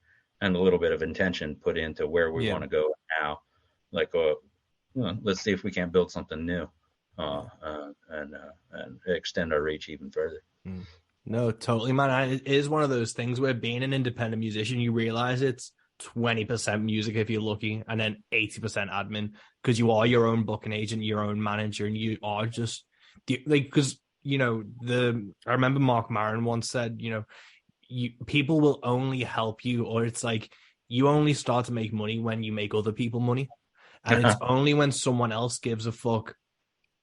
and a little bit of intention put into where we Yeah. want to go now. Like, let's see if we can't build something new and extend our reach even further. Mm. No, totally, man. It is one of those things where being an independent musician, you realize it's 20% music if you're lucky, and then 80% admin, because you are your own booking agent, your own manager, and you are just like, because I remember Mark Maron once said, people will only help you, or it's like you only start to make money when you make other people money, and it's only when someone else gives a fuck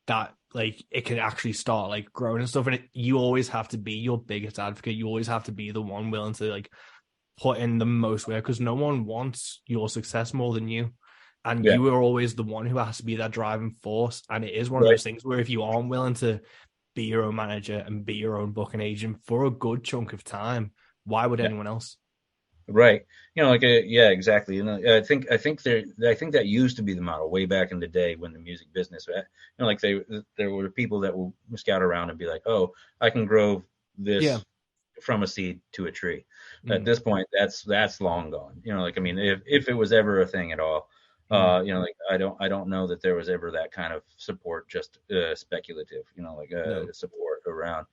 that like it can actually start like growing and stuff. And you always have to be your biggest advocate. You always have to be the one willing to like put in the most work, because no one wants your success more than you. And Yeah, you are always the one who has to be that driving force. And it is one of right. those things where if you aren't willing to be your own manager and be your own booking agent for a good chunk of time, why would Yeah. anyone else? Right. Yeah, exactly. I think that used to be the model way back in the day when the music business, like there were people that will scout around and be like, oh, I can grow Yeah. this from a seed to a tree. At Mm. this point, that's long gone. Like, I mean, if it was ever a thing at all, Mm. like I don't know that there was ever that kind of support, just speculative, like No. support around.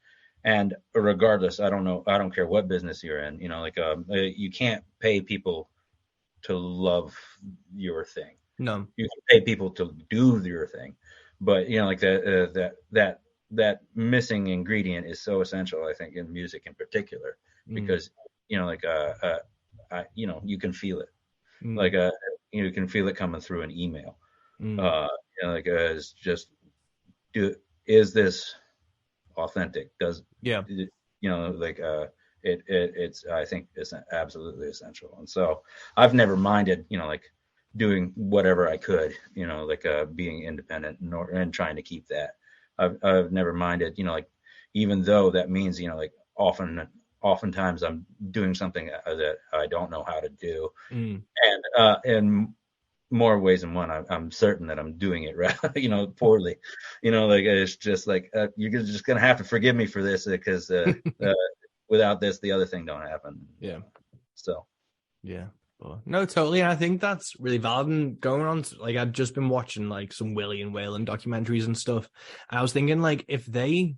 And regardless, I don't care what business you're in, like you can't pay people to love your thing. No. You can pay people to do your thing, but like that missing ingredient is so essential, I think, in music in particular, Mm. because like you can feel it, Mm. like you can feel it coming through an email. Mm. Like it's just, is this authentic? Does Yeah. like it's, I think it's absolutely essential. And so I've never minded, like doing whatever I could, like being independent and trying to keep that. I've never minded, like, even though that means, like oftentimes I'm doing something that I don't know how to do, Mm. and more ways than one, I'm certain that I'm doing it right, poorly. Like it's just like, you're just gonna have to forgive me for this, because without this, the other thing don't happen. Yeah. So Yeah. But no, totally. And I think that's really valid. And going on, like, I've just been watching like some Willie and Waylon documentaries and stuff. And I was thinking, like, if they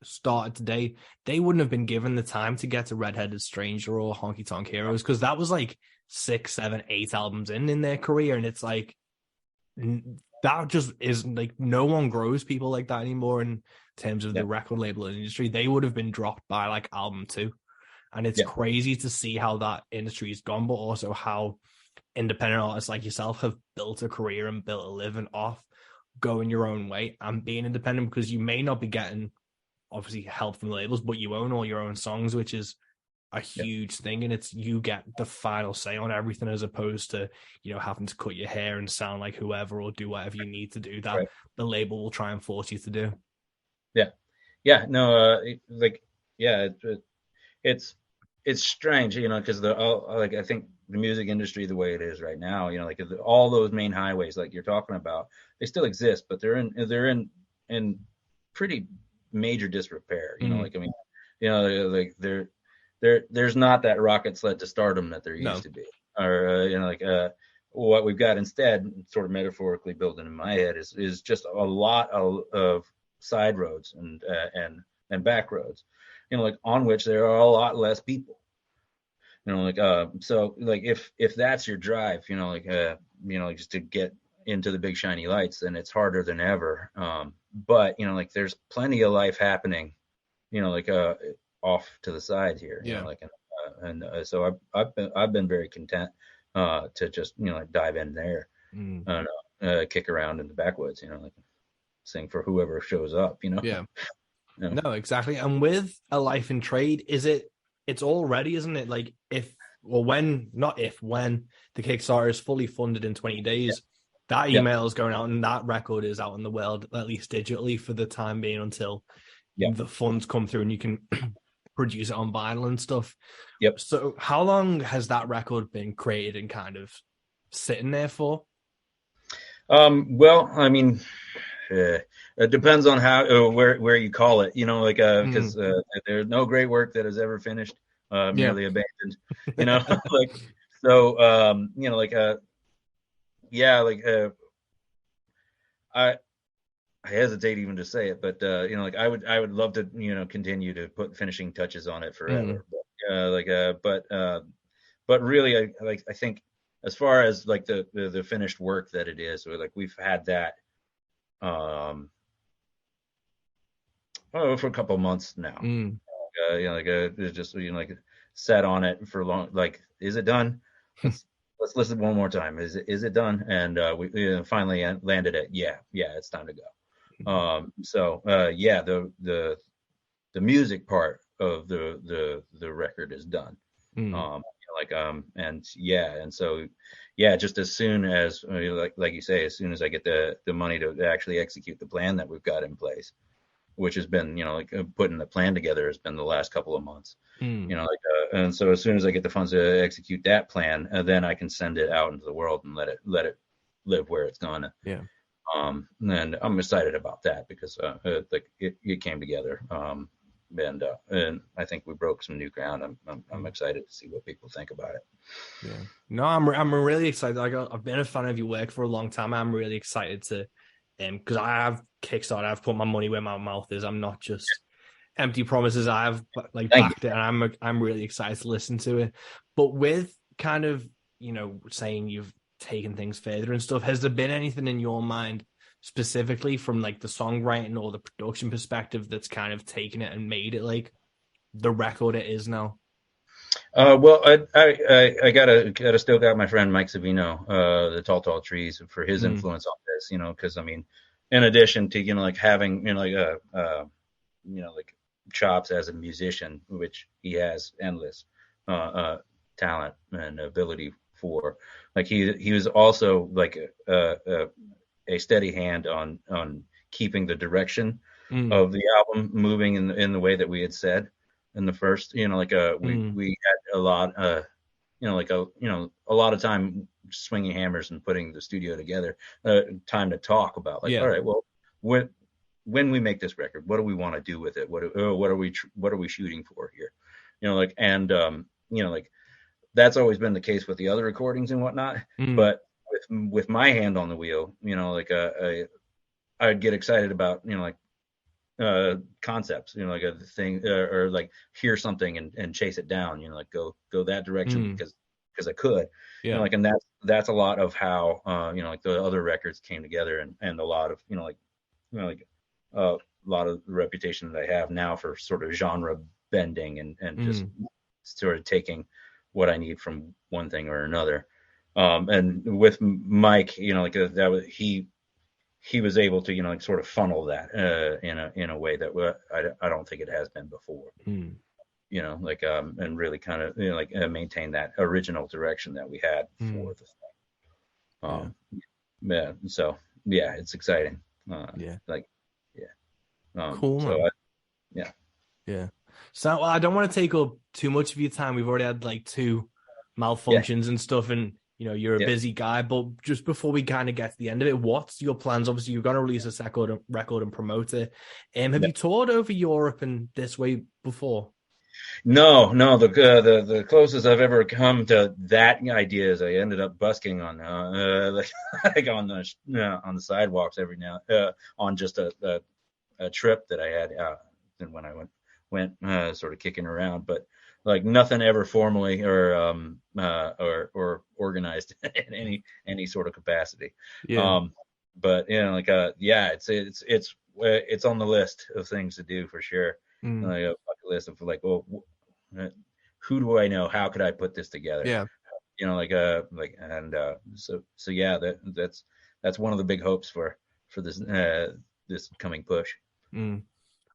started today, they wouldn't have been given the time to get to Redheaded Stranger or Honky Tonk Heroes, because that was like 6, 7, 8 albums in their career. And it's like, that just isn't, like, no one grows people like that anymore in terms of yeah, the record label industry. They would have been dropped by like album 2. And it's yeah, crazy to see how that industry has gone, but also how independent artists like yourself have built a career and built a living off going your own way and being independent, because you may not be getting obviously help from the labels, but you own all your own songs, which is a yeah, huge thing. And it's, you get the final say on everything, as opposed to, having to cut your hair and sound like whoever or do whatever you need to do that right, the label will try and force you to do. yeah, yeah. No, like, yeah, it's it's strange, because like, I think the music industry, the way it is right now, like all those main highways like you're talking about, they still exist, but they're in pretty major disrepair. Mm. Like, I mean, like there's not that rocket sled to stardom that there No. used to be, or like what we've got instead, sort of metaphorically building in my head, is just a lot of side roads and back roads, like on which there are a lot less people. Like so, like, if that's your drive, like just to get into the big shiny lights, then it's harder than ever. But like there's plenty of life happening, like off to the side here, Yeah. like, so I've been very content to just, like, dive in there, Mm. and kick around in the backwoods, like sing for whoever shows up, Yeah. you know. No, exactly. And with a life in trade, it's already, isn't it? Like, if, or when, not if, when the Kickstarter is fully funded in 20 Yeah, days, that yeah, email is going out and that record is out in the world, at least digitally, for the time being, until yeah, the funds come through and you can produce it on vinyl and stuff. yep. So how long has that record been created and kind of sitting there for? Well, I mean, it depends on how, where you call it, like, Mm. because there's no great work that is ever finished, Yeah. merely abandoned, like, so, like, yeah, like, I I hesitate even to say it, but like, I would love to, continue to put finishing touches on it Mm. forever, but, like, but really, I think, as far as like the finished work that it is, or like we've had that, um for a couple months now. Mm. Like, it's just, like, sat on it for long. Like, is it done? Let's listen one more time. Is it done? And we, finally landed it. Yeah, yeah, it's time to go. So yeah, the music part of the record is done. Mm. Like, and yeah, and so, yeah, just as soon as, like you say, as soon as I get the money to actually execute the plan that we've got in place, which has been, like, putting the plan together has been the last couple of months, Mm. like, and so as soon as I get the funds to execute that plan, then I can send it out into the world and let it live where it's gonna. Yeah. And I'm excited about that, because like, it came together, and I think we broke some new ground. I'm excited to see what people think about it. Yeah. No, I'm really excited. Like I've been a fan of your work for a long time. I'm really excited to, because I have Kickstarter. I've put my money where my mouth is. I'm not just empty promises. I've like Thank you. backed it, and I'm really excited to listen to it. But with kind of saying you've taken things further and stuff, has there been anything in your mind specifically from like the songwriting or the production perspective that's kind of taken it and made it like the record it is now? Well, I gotta still got my friend Mike Savino, the Tall Trees, for his Mm, influence on this. Because I mean, in addition to like having like chops as a musician, which he has endless talent and ability for. Like he was also like a steady hand on keeping the direction mm, of the album moving in the way that we had said in the first. We had a lot a lot of time swinging hammers and putting the studio together, time to talk about like, yeah. all right, well, when we make this record, what do we want to do with it? What are we shooting for here? Like that's always been the case with the other recordings and whatnot. Mm, But with my hand on the wheel, I'd get excited about concepts, like a thing, or like hear something and chase it down, like go that direction mm, because I could, yeah. and that's a lot of how like the other records came together, and a lot of a lot of the reputation that I have now for sort of genre bending and just Mm, sort of taking what I need from one thing or another. And with Mike, that was he was able to like sort of funnel that in a way that I don't think it has been before. mm, And really kind of maintain that original direction that we had mm, for the thing. yeah. Yeah, so yeah, it's exciting. Yeah. Like yeah, Cool, so man. yeah, Yeah. So well, I don't want to take up too much of your time. We've already had like two yeah, malfunctions and stuff, and you're a yeah, busy guy. But just before we kind of get to the end of it, what's your plans? Obviously, you're going to release a record and promote it. Have yeah. you toured over Europe and this way before? No, the closest I've ever come to that idea is I ended up busking on like on the sidewalks every now on just a trip that I had and when I went sort of kicking around, but like nothing ever formally or organized in any sort of capacity. Yeah. Um, but yeah, it's on the list of things to do for sure. Mm, Like a bucket list of like, well, who do I know? How could I put this together? yeah. So yeah, that's one of the big hopes for this coming push. Mm.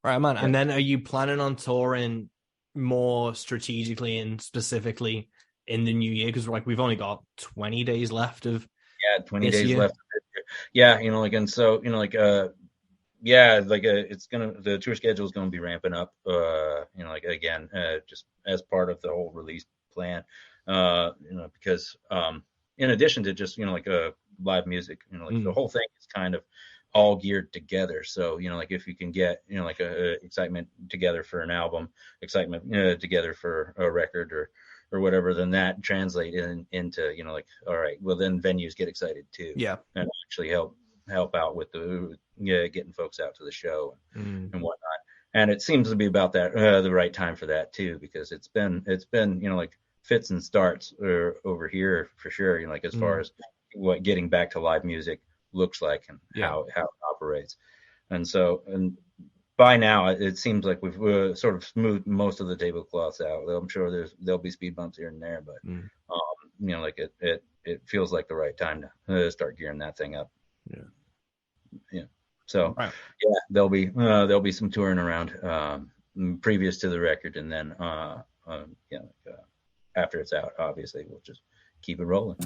All right, man. Yeah, And then are you planning on touring more strategically and specifically in the new year? Because like we've only got 20 days left of yeah, 20 this days year. left. Yeah, and so yeah, the tour schedule is gonna be ramping up. Again, just as part of the whole release plan. Because in addition to just live music, like the Mm, whole thing is kind of all geared together. So like if you can get excitement together for an album, excitement together for a record or whatever, then that translate into all right, well then venues get excited too, yeah. and actually help out with the getting folks out to the show Mm, and whatnot. And it seems to be about that the right time for that too, because it's been like fits and starts over here for sure. Like as far mm, as what getting back to live music looks like and yeah. how it operates. And by now it seems like we've sort of smoothed most of the tablecloths out. I'm sure there'll be speed bumps here and there, but Mm, like it feels like the right time to start gearing that thing up. yeah. Yeah. So Right. yeah, there'll be some touring around previous to the record, and then after it's out, obviously we'll just keep it rolling.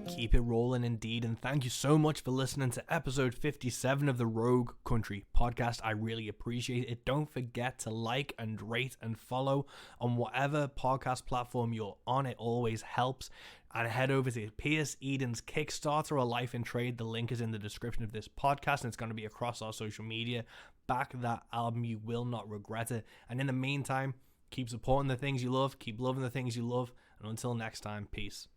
Keep it rolling indeed. indeed, and thank you so much for listening to episode 57 of the Rogue Country podcast. I really appreciate it. Don't forget to like and rate and follow on whatever podcast platform you're on. It always helps. And head over to Pierce Eden's Kickstarter, A Life in Trade. The link is in the description of this podcast, and it's going to be across our social media. Back that album, you will not regret it. And in the meantime, keep supporting the things you love, keep loving the things you love, and until next time, peace.